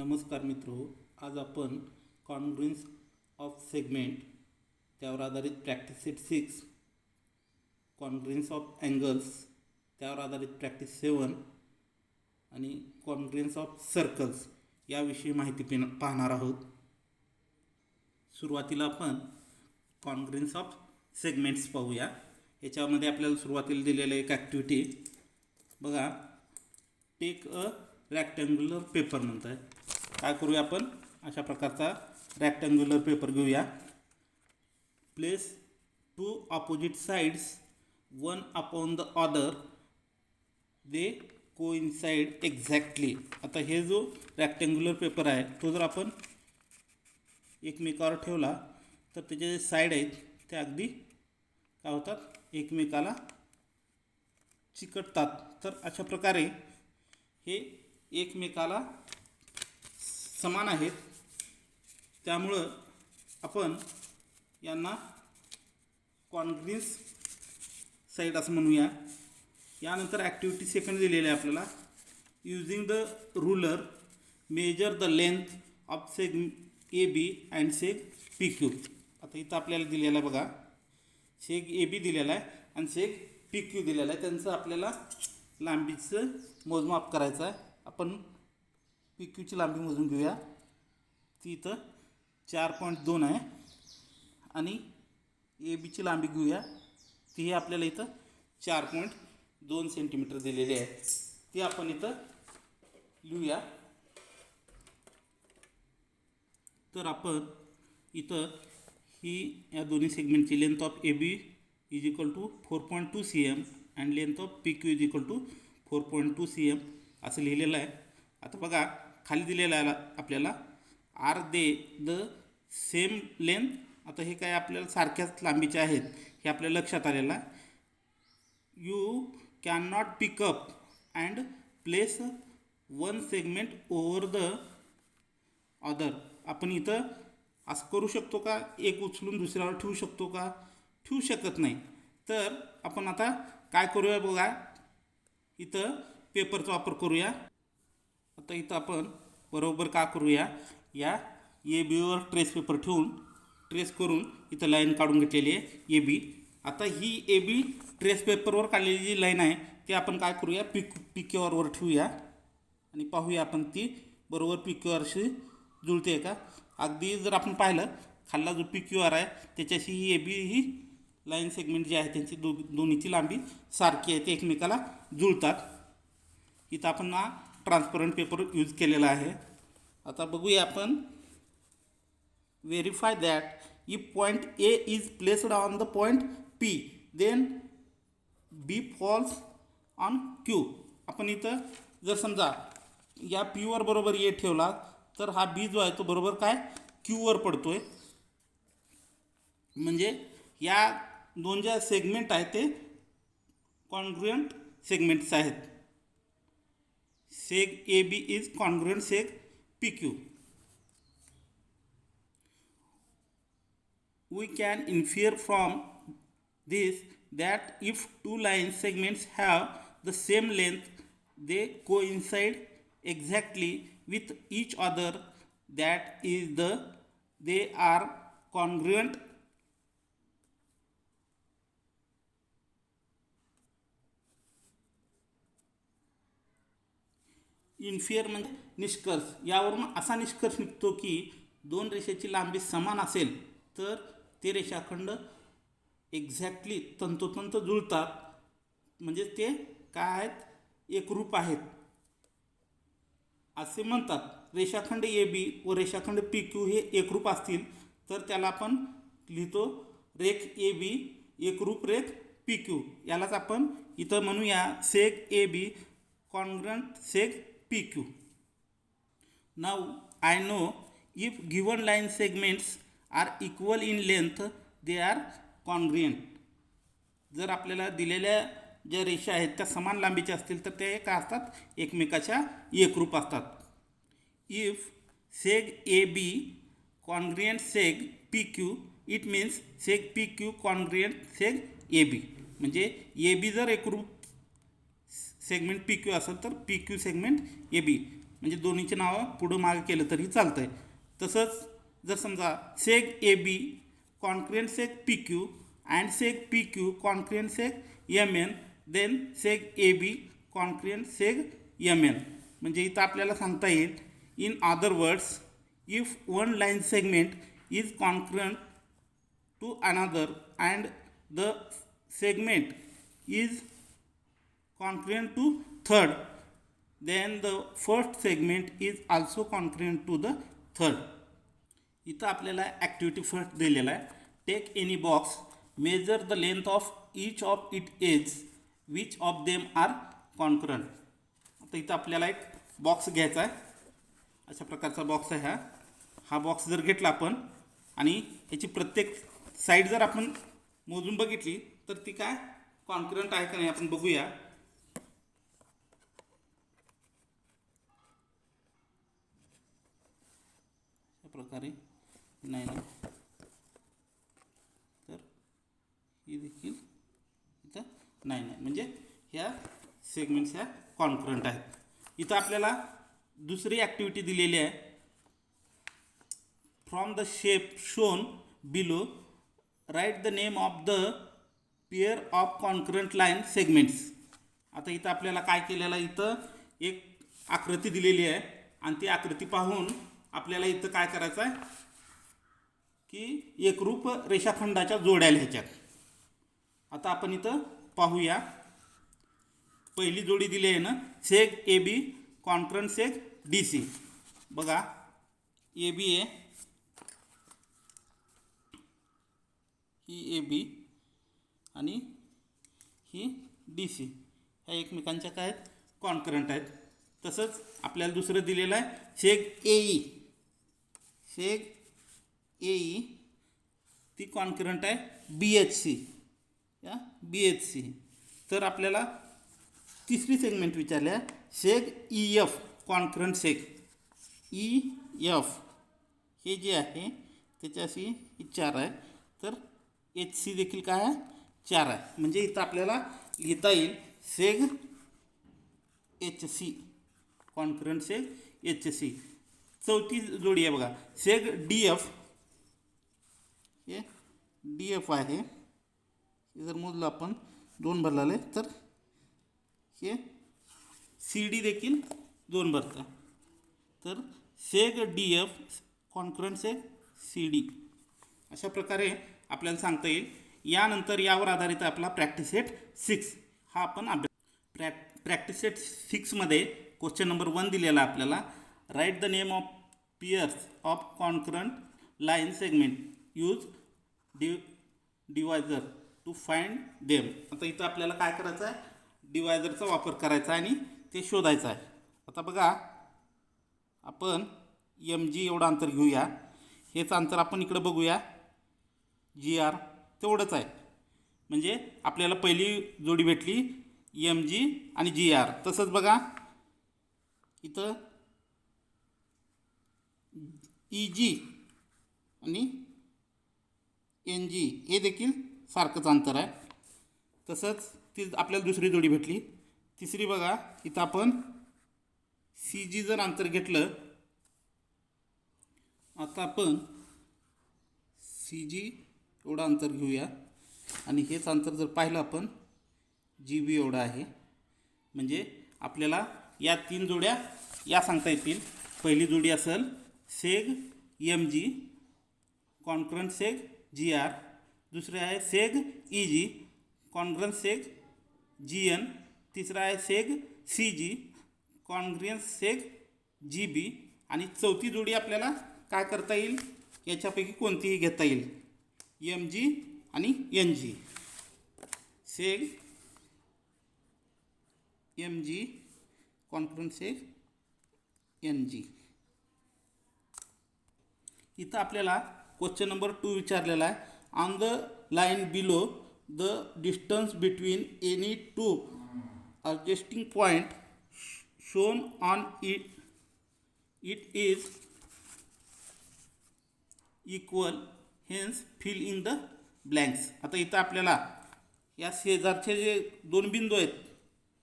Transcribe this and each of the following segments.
नमस्कार मित्रो, आज आपण कॉन्ग्रुएन्स ऑफ सेगमेंट त्यावर आधारित practice set 6, congruence of angles त्यावर आधारित प्रॅक्टिस 7 आणि कॉन्ग्रुएन्स ऑफ सर्कल्स याविषयी माहिती पाहणार आहोत. सुरुवातीला आपण कॉन्ग्रुएन्स ऑफ सेगमेंट्स पाहूया. याच्यामध्ये आपल्याला सुरुवातीला दिलेलं एक ॲक्टिव्हिटी बघा. टेक अ रॅक्टँग्युलर पेपर म्हणत आहे. काय करूया आपण, अशा प्रकारचा रॅक्टँग्युलर पेपर घेऊया. Place two opposite sides one upon the other, they coincide exactly. आता हे जो रॅक्टँग्युलर पेपर आहे तो जर आपण एकमेकावर ठेवला तर त्याचे जे साईड आहेत ते अगदी काय होतात, एकमेकाला चिकटतात. तर अशा प्रकारे हे एकमेकाला समान आहेत, त्यामुळं आपण यांना कॉन्ग्रुएन्स साईड असं म्हणूया. यानंतर ॲक्टिव्हिटी सेकंड दिलेली आहे आपल्याला. Using the ruler measure the length of seg A B and seg P Q. आता इथं आपल्याला दिलेलं आहे बघा, सेग ए बी दिलेला आहे आणि सेग पी क्यू दिलेला आहे. त्यांचं आपल्याला लांबीचं मोजमाप करायचं आहे. आपण पी क्यूची लांबी मोजून घेऊया. ती इथं 4.2 आहे आणि ए बीची लांबी घेऊया. ती आपल्याला इथं 4.2 सेंटीमीटर दिलेली आहे. ती आपण इथं लिहूया. तर आपण इथं ही या दोन्ही सेगमेंटची length of A B is equal to 4.2 cm and length of P Q is equal to 4.2 cm असं लिहिलेलं आहे. आता बघा खाली दिलेलं आहे आपल्याला, are they the same length. आता हे काय आपल्याला सारख्याच लांबीचे आहेत हे आपल्या लक्षात आलेलं आहे. You can not pickup and place one segment over the other. आपण इथं असं करू शकतो का, एक उचलून दुसऱ्यावर ठेवू शकतो का? ठेवू शकत नाही. तर आपण आता काय करूया बघा, इथं पेपरचा वापर करूया. आता इथं आपण बरोबर का करूया, या ए बीवर ट्रेस पेपर ठेवून ट्रेस करून इथं लाईन काढून घेतलेली आहे ए बी. आता ही ए बी ट्रेस पेपरवर काढलेली जी लाईन आहे ती आपण काय करूया, पी क्यू आरवर ठेवूया आणि पाहूया आपण ती बरोबर पी क्यू आरशी जुळते का. अगदी जर आपण पाहिलं खाल्ला जो पी क्यू आर आहे त्याच्याशी ही A B he line segment जी आहे त्यांची दोन्हीची लांबी सारखी आहे, ते एकमेकाला जुळतात. इथं आपण ना ट्रान्सपरंट पेपर यूज केलेला आहे. आता बघूया आपण. Verify that if point A is placed on the point P then B falls on Q. आपण इथं जर समजा या पीवर बरोबर ए ठेवला तर हा बी जो आहे तो बरोबर काय क्यूवर पडतोय. म्हणजे या दोन ज्या सेगमेंट आहेत ते कॉन्ग्रुएंट सेगमेंट्स आहेत. Seg A B is congruent seg P Q. We can infer from this that if two line segments have the same length, they coincide exactly with each other. That is they are congruent. इन्फिअर म्हणजे निष्कर्ष. यावरून असा निष्कर्ष निघतो की दोन रेषेची लांबी समान असेल तर ते रेषाखंड एक्झॅक्टली तंतोतंत जुळतात. म्हणजे ते काय आहेत, एकरूप आहेत असे म्हणतात. रेषाखंड ए बी व रेषाखंड पी क्यू हे एकरूप असतील तर त्याला आपण लिहितो रेख ए बी एकरूप रेख पी क्यू. यालाच आपण इथं म्हणूया seg A B congruent seg P Q. Now I know if given line segments are equal in length they are congruent. जर आपल्याला दिलेल्या ज्या रेषा आहेत त्या समान लांबीच्या असतील तर ते काय असतात, एकमेकाच्या एकरूप असतात. If seg A B congruent seg P Q it means seg P Q congruent seg A B. म्हणजे ए बी जर एकरूप सेगमेंट पी क्यू असेल तर P Q segment A B. म्हणजे दोन्हीची नावं पुढं मागे केलं तरी चालतं आहे. तसंच जर समजा seg A B congruent seg P Q and seg P Q congruent seg M N, then seg A B congruent seg M N. म्हणजे इथं आपल्याला सांगता येईल, in other words, if one line segment is congruent to another and the segment is congruent to third, then the first segment is also congruent to the third. इथं आपल्याला activity first दिलेला आहे. Take any box, measure the length of each of it edge, which of them are congruent. आता इथं आपल्याला एक box घ्यायचा आहे. अशा प्रकारचा बॉक्स आहे हा बॉक्स जर घेतला आपण आणि ह्याची प्रत्येक साईड जर आपण मोजून बघितली तर ती काय कॉन्क्रुएंट आहे का नाही आपण बघूया. अशा प्रकारे नाही ना, तर ही देखील इथं नाही म्हणजे ह्या सेगमेंट्स ह्या कॉन्क्रुएंट आहेत. इथं आपल्याला दुसरी ॲक्टिव्हिटी दिलेली आहे. From the shape shown below write the name of the pair of congruent line segments. आता इथं आपल्याला काय केलेलं, इथं एक आकृती दिलेली आहे आणि ती आकृती पाहून आपल्याला इथं काय करायचं आहे की एकरूप रेषाखंडाच्या जोड्या लिहायच्यात. आता आपण इथं पाहूया. पहिली जोडी दिली आहे ना, सेग ए बी कॉन्क्रुएंट सेग डी सी. बघा ए बी आहे, ही ए बी आणि ही डी सी, ह्या एकमेकांच्या काय आहेत कॉन्क्रुएंट आहेत. तसंच आपल्याला दुसरं दिलेलं आहे सेग ए ई. सेग ए ई ती कॉन्क्रुएंट आहे बी एच सी, या बी एच सी. तर आपल्याला तिसरी सेगमेंट विचारली आहे seg E F congruent seg E F. हे जे आहे त्याच्याशी ही 4 आहे, तर एच सी देखील काय आहे 4 आहे. म्हणजे इथं आपल्याला लिहिता येईल seg H C congruent seg H C. चौथी जोडी आहे बघा सेग डी एफ. हे डी एफ आहे, हे जर मोजलं आपण 2 भरलेले तर हे सी डी देखील 2 भरतं. तर seg D F congruent seg C D. अशा प्रकारे आपल्याला सांगता येईल. यानंतर यावर आधारित आपला प्रॅक्टिस सेट 6 हा आपण अभ्यास. प्रॅक्टिस सेट 6मध्ये क्वेश्चन नंबर 1 दिलेला आपल्याला. Write the name of pairs of congruent line segment, use divider to find them. आता इथं आपल्याला काय करायचं आहे, डिवायझरचा वापर करायचा आहे आणि ते शोधायचं आहे. आता बघा आपण एम जी एवढं अंतर घेऊया. हेच अंतर आपण इकडं बघूया जी आर, तेवढंच आहे. म्हणजे आपल्याला पहिली जोडी भेटली एम जी आणि जी आर. तसंच बघा इथं ई जी आणि एन जी हे देखील सारखंच अंतर आहे. तसंच ती आपल्याला दुसरी जोडी भेटली. तिसरी बघा इथं आपण सी जी जर अंतर घेतलं, आता आपण सी जी एवढं अंतर घेऊया आणि हेच अंतर जर पाहिलं आपण जी बी एवढं आहे. म्हणजे आपल्याला या 3 जोड्या या सांगता येतील. पहिली जोडी असेल सेग एम जी कॉन्क्रुएंट सेग जी आर, दुसरे आहे सेग ई जी कॉन्ग्रुएंट सेग जी एन, तिसरा आहे सेग सी जी कॉन्ग्रुएंट सेग जी बी आणि चौथी जोडी आपल्याला काय करता येईल, याच्यापैकी कोणतीही घेता येईल, एम जी आणि N G. Seg M G congruent seg N G. इथं आपल्याला क्वेश्चन नंबर 2 विचारलेला आहे. On the line below the distance between any 2 adjacent point shown on it is equal, hence fill in the blanks. आता इथं आपल्याला या शेजारचे जे 2 बिंदू आहेत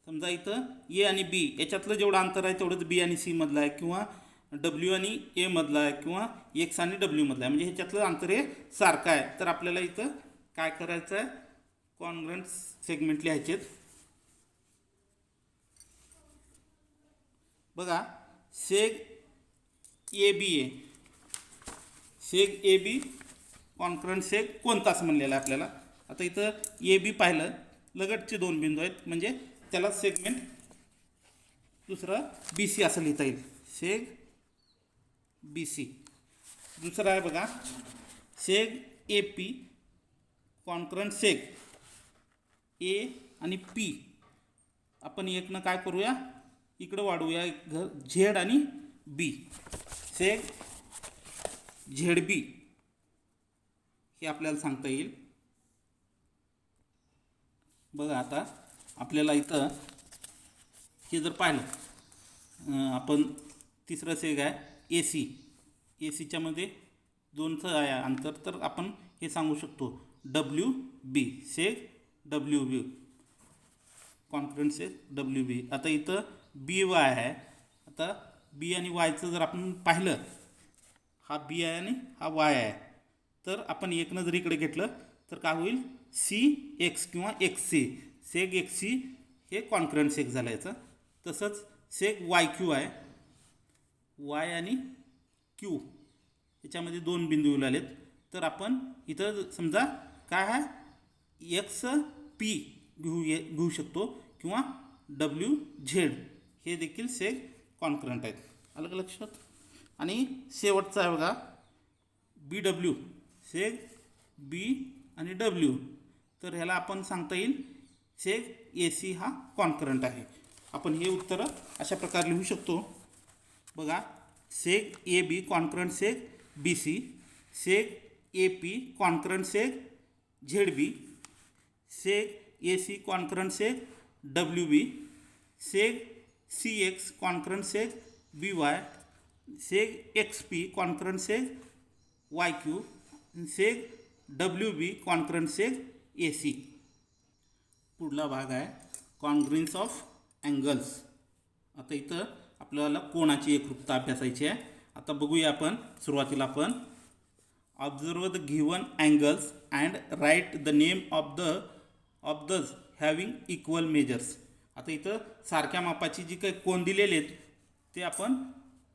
समजा इथं ए आणि बी याच्यातलं जेवढं अंतर आहे तेवढंच बी आणि सी मधलं आहे, किंवा डब्ल्यू आणि ए मधलं आहे, किंवा एक्स आणि डब्ल्यू मधलं आहे, म्हणजे ह्याच्यातलं अंतर हे सारखं आहे. तर आपल्याला इथं काय करायचं आहे, कॉन्ग्रुएंट सेगमेंट लिहायचे आहेत. बघा, seg A B A, सेग A B congruent सेग कोणताच म्हणलेला आहे आपल्याला. आता इथं ए बी पाहिलं, लगतचे दोन बिंदू आहेत, म्हणजे त्याला सेगमेंट दुसरं बी सी असं लिहिता येईल, सेग बी सी. दुसरं आहे बघा, seg A P congruent seg ए आणि पी. आपण एकनं काय करूया, इकडं वाढवूया झेड आणि बी, सेग झेड बी हे आपल्याला सांगता येईल. बघा, आता आपल्याला इथं हे जर पाहिलं, आपण तिसरं सेग आहे ए सी, ए सीच्यामध्ये दोनचं आहे अंतर, तर आपण हे सांगू शकतो W B, सेग W B, congruent seg W बी. आता इथं बी वाय आहे. आता बी आणि वायचं जर आपण पाहिलं, हा बी आहे आणि हा वाय आहे, तर आपण एकनं जर इकडे घेतलं तर काय होईल, सी एक्स किंवा X C, seg X C हे कॉन्ग्रुएंट सेग झालं याचं. तसंच सेग वाय क्यू आहे, वाय आणि क्यू याच्यामध्ये दोन बिंदू आलेत, तर आपण इथं समजा काय आहे, एक्स पी घेऊ शकतो, किंवा डब्ल्यू झेड हे देखील सेग कॉन्ग्रुएंट आहेत. आलं का लक्षात? आणि शेवटचा आहे बघा, बी डब्ल्यू, सेग बी आणि डब्ल्यू, तर ह्याला आपण सांगता येईल सेग ए सी हा कॉन्ग्रुएंट आहे. आपण हे उत्तरं अशा प्रकारे लिहू शकतो. बघा, seg A B congruent seg B C, seg A P congruent seg Z B, seg A C congruent seg W B, seg C X congruent seg B Y, seg X P congruent seg Y Q, seg W B congruent seg A C. पुढला भाग आहे congruence of angles. आता इथं आपल्याला कोणाची एकरूपता अभ्यासायची आहे. आता बघूया आपण. सुरुवातीला आपण observe the given angles and write the name of दज हॅविंग इक्वल मेजर्स. आता इथं सारख्या मापाची जी काही कोन दिलेले आहेत ते आपण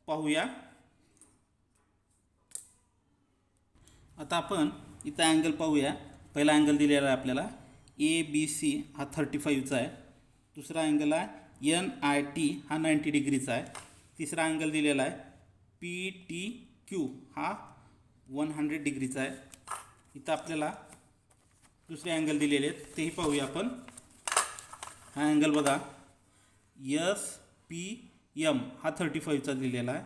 पाहूया. आता आपण इथं अँगल पाहूया. पहिला अँगल दिलेला आहे आपल्याला ए बी सी हा 35चा आहे. दुसरा अँगल आहे एन आय टी हा 90 डिग्रीचा आहे. तिसरा अँगल दिलेला आहे पी टी क्यू हा 100 डिग्रीचा आहे. इथं आपल्याला दुसरे अँगल दिलेले आहेत तेही पाहूया आपण. हा अँगल बघा, एस पी एम हा 35चा दिलेला आहे,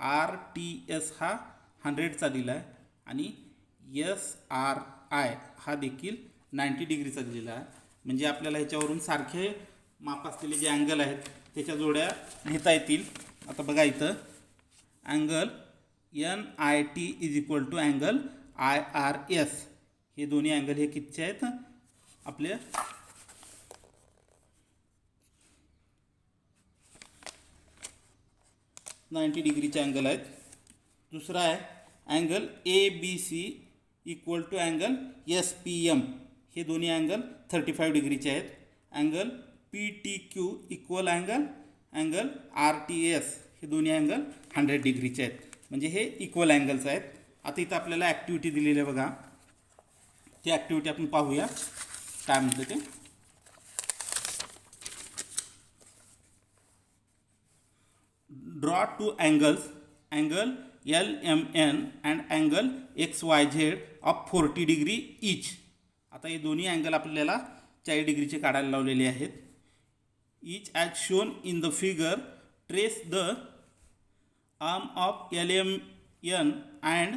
आर टी एस हा 100चा दिला आहे, आणि एस आर आय हा देखील 90 डिग्रीचा दिलेला आहे. म्हणजे आपल्याला ह्याच्यावरून सारखे माप असलेले जे अँगल आहेत त्याच्या जोड्या लिहिता येतील. आता बघा, इथं angle N I T is equal to angle I R S. हे दोन्ही अँगल हे कितीचे आहेत, आपले 90 डिग्रीचे अँगल आहेत. दुसरा आहे angle A B C equal to angle S P M. हे दोन्ही अँगल 35 डिग्रीचे आहेत. Angle P T Q equal angle R T S हे दोन्ही अँगल 100 डिग्रीचे आहेत. म्हणजे हे इक्वल अँगल्स आहेत. आता इथं आपल्याला ॲक्टिव्हिटी दिलेली आहे बघा. ती ॲक्टिव्हिटी आपण पाहूया काय म्हणतं ते. Draw two angles, angle L M N and angle X Y Z of 40 degree each. आता हे दोन्ही अँगल आपल्याला 40 डिग्रीचे काढायला लावलेले आहेत. Each as shown in the figure trace the arm of L M N and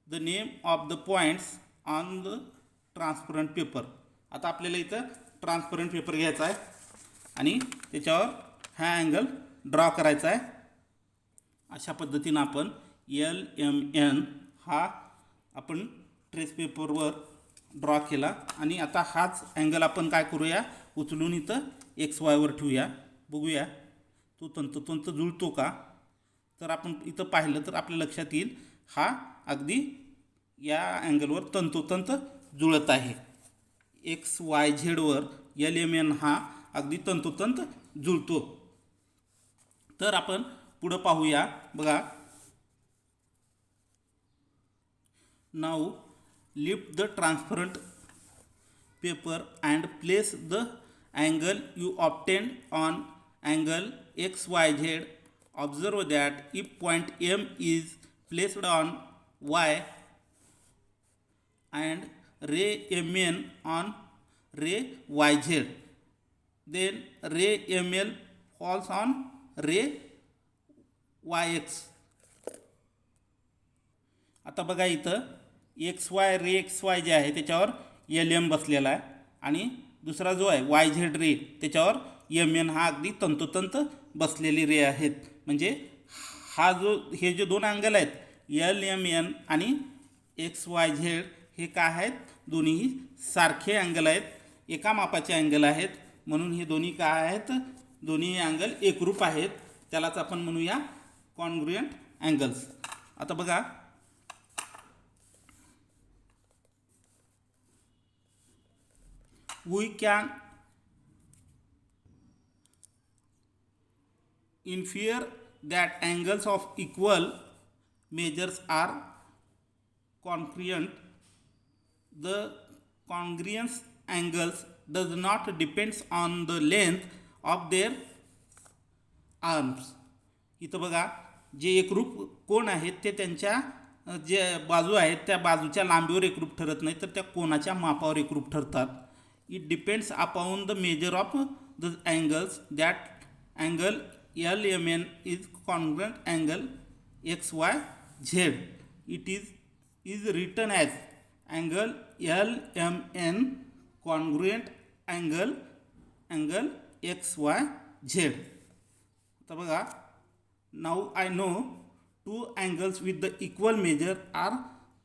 the name of the points on the transparent paper. आता आपल्याला इथं ट्रान्सपरंट पेपर घ्यायचा आहे आणि त्याच्यावर हा अँगल ड्रॉ करायचा आहे. अशा पद्धतीनं आपण एल एम एन हा आपण ट्रेस पेपरवर ड्रॉ केला. आणि आता हाच अँगल आपण काय करूया, उचलून इथं एक्स वायवर ठेवूया, बघूया तो तंतोतंत जुळतो का. तर आपण इथं पाहिलं तर आपल्या लक्षात येईल हा अगदी या अँगलवर तंतोतंत जुळत आहे. एक्स वाय झेडवर एल एम एन हा अगदी तंतोतंत जुळतो. तर आपण पुढं पाहूया. बघा, now lift the transparent paper and place the angle you obtained on angle XYZ. Observe that if point M is placed on Y and ray MN on ray YZ, then ray ML falls on ray YX. आता बघा इथं x Y रे x Y जे आहे त्याच्यावर L M बसलेला आहे आणि दुसरा जो आहे वाय झेड रे त्याच्यावर एम एन हा अगदी तंतोतंत बसलेली रे आहेत. म्हणजे हे जे दोन अँगल आहेत एल एम एन आणि एक्स वाय झेड हे काय आहेत, दोन्हीही सारखे अँगल आहेत, एका मापाचे अँगल आहेत. म्हणून हे दोन्ही काय आहेत, दोन्ही अँगल एकरूप आहेत. त्यालाच आपण म्हणूया कॉन्ग्रुएंट अँगल्स. आता बघा, we can infer that angles of equal measures are congruent. The congruence angles does not depends on the length of their arms. इथं बघा, जे एकरूप कोण आहेत ते त्यांच्या जे बाजू आहेत त्या बाजूच्या लांबीवर एकरूप ठरत नाही, तर त्या कोणाच्या मापावर एकरूप ठरतात. It depends upon the measure of the angles. That angle LMN is congruent angle XYZ. It is written as angle LMN congruent angle XYZ. आता बघा, now I know two angles with the equal measure are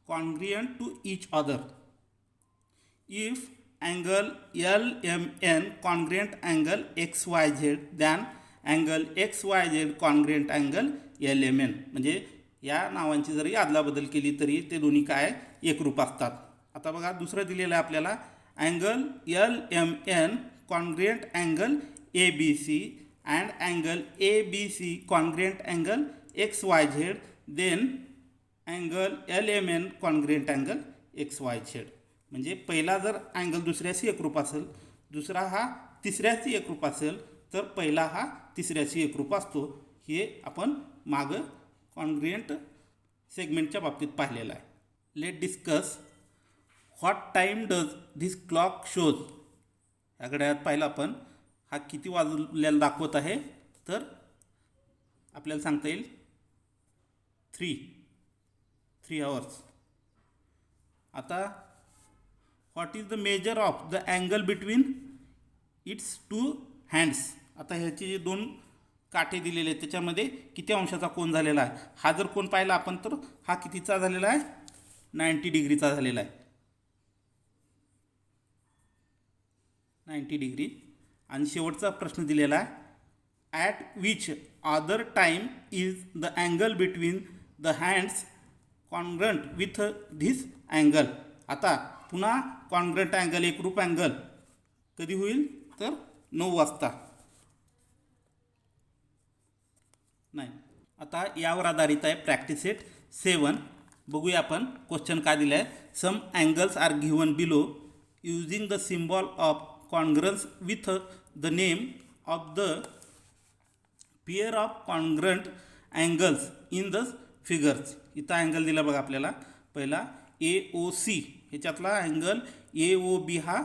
congruent to each other. If angle LMN congruent angle XYZ, then angle XYZ congruent angle LMN. म्हणजे या नावांची जरी अदलाबदल केली तरी ते दोन्ही काय एकरूप असतात. आता बघा, दुसरं दिलेलं आहे आपल्याला angle LMN congruent angle ABC and angle ABC congruent angle XYZ, then angle LMN congruent angle XYZ. म्हणजे पहिला जर अँगल दुसऱ्याशी एकरूप असेल, दुसरा हा तिसऱ्याशी एकरूप असेल, तर पहिला हा तिसऱ्याशी एकरूप असतो. हे आपण मागं कॉन्ग्रुएंट सेगमेंटच्या बाबतीत पाहिलेलं आहे. Let discuss what time does this clock shows. या घड्याळात पाहिलं आपण हा किती वाजलेला दाखवत आहे, तर आपल्याला सांगता येईल 3 hours. आता what is the measure of the angle between its two hands. आता ह्याचे जे दोन काठे दिलेले आहेत त्याच्यामध्ये किती अंशाचा कोन झालेला आहे. हा जर कोन पाहिला आपण तर हा कितीचा झालेला आहे, 90 डिग्रीचा झालेला आहे, 90 डिग्री. आणि शेवटचा प्रश्न दिलेला आहे, at which other time is the angle between the hands congruent with this angle. आता पुन्हा कॉन्ग्रंट अँगल एकरूप अँगल कधी होईल, तर 9 वाजता. नाही, आता यावर आधारित आहे प्रॅक्टिस सेट 7. बघूया आपण क्वेश्चन काय दिलं आहे. Some angles are given below using the symbol of congruence with the name of the pair of congruent angles in the figures. इथं अँगल दिला बघा आपल्याला. पहिला AOC, ह्याच्यातला अँगल AOB हा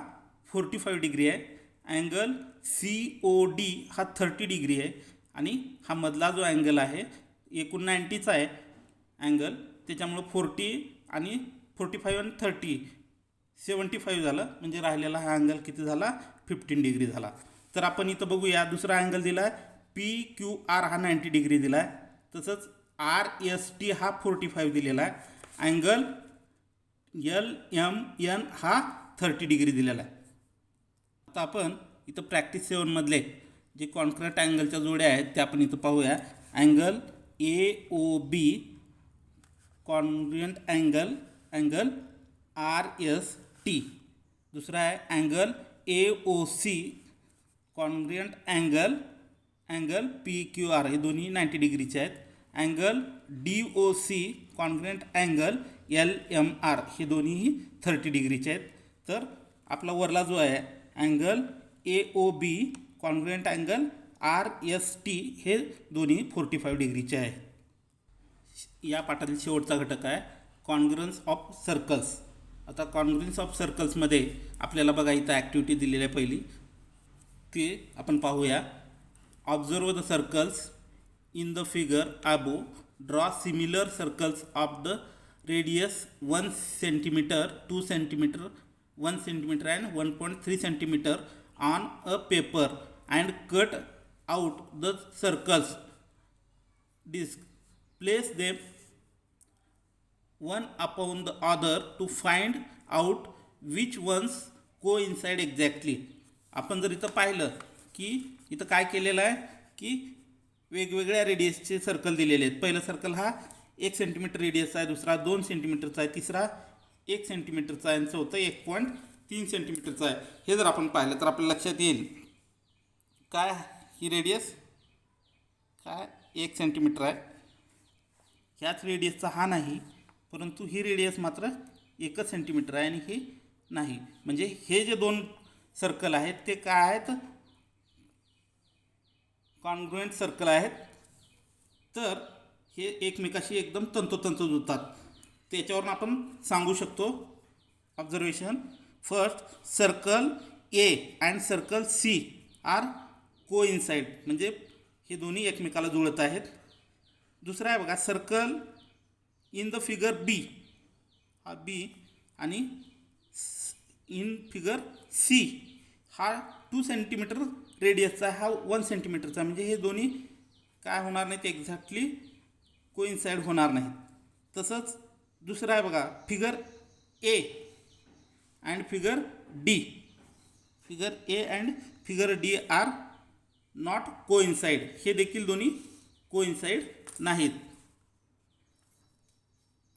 45 डिग्री आहे, अँगल COD हा 30 डिग्री आहे, आणि हा मधला जो अँगल आहे एकूण 90चा आहे अँगल, त्याच्यामुळं 40 आणि 45 आणि 30 75 झालं. म्हणजे राहिलेला हा अँगल किती झाला, 15 डिग्री झाला. तर आपण इथं बघूया, दुसरा अँगल दिला आहे PQR हा 90 डिग्री दिला आहे, तसंच RST हा 45 दिलेला आहे, अँगल LMN हा 30 डिग्री दिलेला आहे. आता आपण इथं प्रॅक्टिस 7मधले जे कॉन्क्रीट अँगलच्या जोड्या आहेत त्या आपण इथं पाहूया. Angle AOB congruent angle RST. दुसरा आहे angle AOC congruent angle PQR. हे दोन्ही 90 डिग्रीचे आहेत. Angle DOC congruent angle LMR. हे दोन्हीही 30 डिग्रीचे आहेत. तर आपला वरला जो आहे angle AOB congruent angle RST हे दोन्ही 45 डिग्रीचे आहे. या पाठातील शेवटचा घटक आहे कॉन्ग्रुएन्स ऑफ सर्कल्स. आता कॉन्ग्रुएन्स ऑफ सर्कल्समध्ये आपल्याला बघा इथं ॲक्टिव्हिटी दिलेली आहे पहिली, ते आपण पाहूया. Observe the circles in the figure above. Draw similar circles of the radius 1 centimetre, 2 centimetre, 1 centimetre and 1.3 centimetre on a paper and cut out the circles. Place them one upon the other to find out which ones coincide exactly. आपण जर इथं पाहिलं की इथं काय केलेलं आहे की वेगवेगळ्या रेडियसचे सर्कल दिलेले आहेत. पहिलं सर्कल हा 1 सेंटीमीटर रेडियसचा आहे, दुसरा 2 सेंटीमीटरचा आहे, तिसरा 1 सेंटीमीटरचा आहे आणि चौथा 1.3 सेंटीमीटरचा आहे. हे जर आपण पाहिलं तर आपल्या लक्षात येईल काय ही रेडियस काय 1 सेंटीमीटर आहे. ह्याच रेडियसचा हा नाही, परंतु ही रेडियस मात्र 1 सेंटीमीटर आहे आणि हे नाही. म्हणजे हे जे दोन सर्कल आहेत ते काय आहेत, कॉन्ग्रुएंट सर्कल आहेत. तर हे एकमेकाशी एकदम तंतोतंत जुळतात. त्याच्यावरून आपण सांगू शकतो. Observation first, circle A and circle C are coincide, म्हणजे हे दोन्ही एकमेकाला जुळत आहेत. दुसरा आहे बघा circle in the figure B, हा B आणि इन फिगर C हा 2 सेंटीमीटर रेडियसचा, हा 1 सेंटीमीटरचा. म्हणजे हे दोन्ही काय होणार नाहीत, एक्झॅक्टली कोइन्साइड होणार नाहीत. तसंच दुसरा आहे बघा figure A and figure D. Figure A and figure D are not coincide. हे देखील दोन्ही कोइन्साइड नाहीत.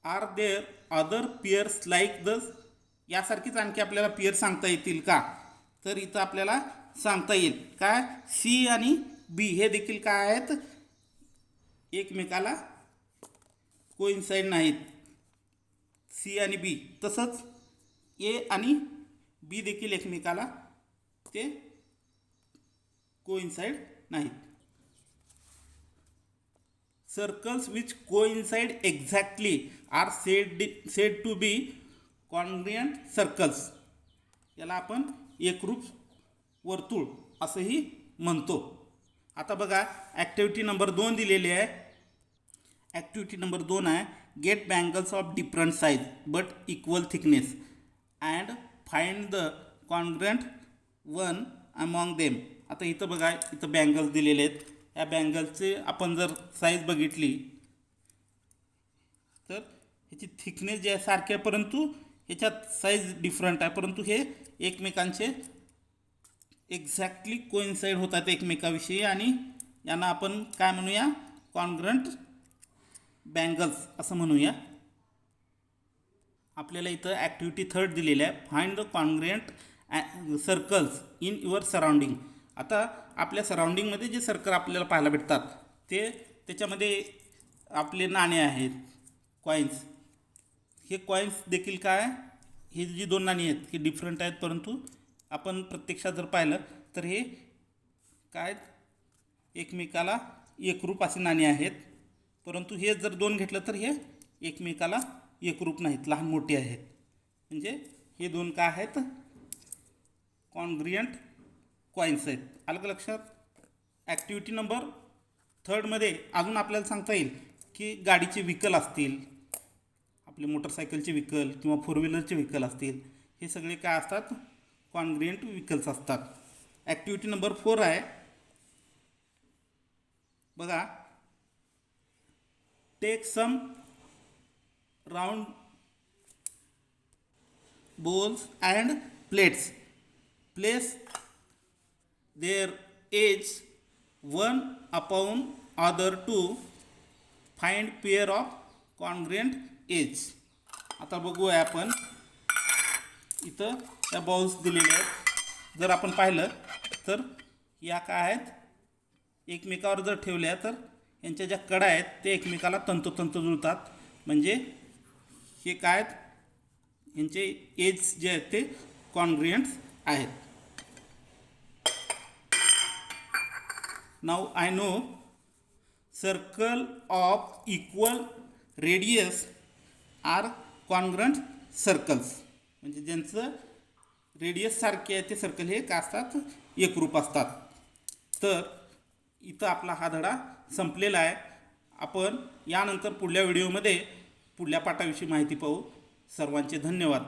Are there other pairs like the. यासारखीच आणखी आपल्याला पियर सांगता येतील का, तर इथं आपल्याला सांगता येईल काय C आणि B हे देखील काय आहेत, एकमेकाला कोइन्साइड नाहीत. C आणि B. तसंच A आणि B देखील एकमेकाला ते कोइन्साइड नाहीत. Circles which coincide exactly are said to be congruent circles. याला आपण एकरूप वर्तुळ असंही म्हणतो. आता बघा ॲक्टिव्हिटी नंबर 2 दिलेली आहे. ॲक्टिव्हिटी नंबर 2 आहे get bangles of different size but equal thickness and find the congruent one among them. आता इथं बघा इथं बँगल्स दिलेले आहेत. या बँगलचे आपण जर साईज बघितली तर ह्याची थिकनेस जी आहे सारखी आहे, परंतु ह्याच्यात साईज डिफरंट आहे. परंतु हे एकमेकांचे एक्झॅक्टली कोइन्साइड होतात एकमेकाविषयी आणि यांना आपण काय म्हणूया, कॉन्ग्रुएंट बँगल्स असं म्हणूया. आपल्याला इथं ॲक्टिव्हिटी 3 दिलेली आहे find the congruent circles in your surrounding. आता आपल्या सराउंडिंगमध्ये जे सर्कल आपल्याला पाहायला भेटतात ते त्याच्यामध्ये आपले नाणे आहेत, कॉईन्स. हे कॉईन्स देखील काय, ही जी 2 नाणी आहेत ही डिफरंट आहेत, परंतु आपण प्रत्यक्षात जर पाहिलं तर हे काय एकमेकाला एकरूप असे नाणी आहेत. परंतु हे जर 2 घेतलं तर हे एकमेकाला एकरूप नाहीत, लहान मोठी आहेत. म्हणजे हे 2 काय आहेत, कॉन्ग्रुएंट कॉईन्स आहेत. आलं का लक्षात. ॲक्टिव्हिटी नंबर 3मध्ये अजून आपल्याला सांगता येईल की गाडीचे व्हीकल असतील, आपले मोटरसायकलचे व्हीकल किंवा 4 व्हीलरचे व्हीकल असतील, हे सगळे काय असतात, कॉन्ग्रुएंट व्हीकल्स असतात. ॲक्टिव्हिटी नंबर 4 आहे बघा take some round bowls and plates. Place their edge one upon other to find pair of congruent edge. आता बघूया आपण इथं त्या बॉल्स दिलेल्या आहेत. जर आपण पाहिलं तर या काय आहेत, एकमेकावर जर ठेवल्या तर यांच्या ज्या कडा आहेत ते एकमेकाला तंतोतंत जुळतात. म्हणजे हे काय आहेत, यांचे एज जे आहेत ते कॉन्ग्रुएंट्स आहेत. Now I know circle of equal radius are congruent circles. म्हणजे ज्यांचं रेडियस सारखे आहे ते सर्कल हे काय असतात, एकरूप असतात. तर इथं आपला हा धडा संपलेला आहे. आपण यानंतर पुढल्या व्हिडिओमध्ये पुढल्या पाठाविषयी माहिती पाहू. सर्वांचे धन्यवाद.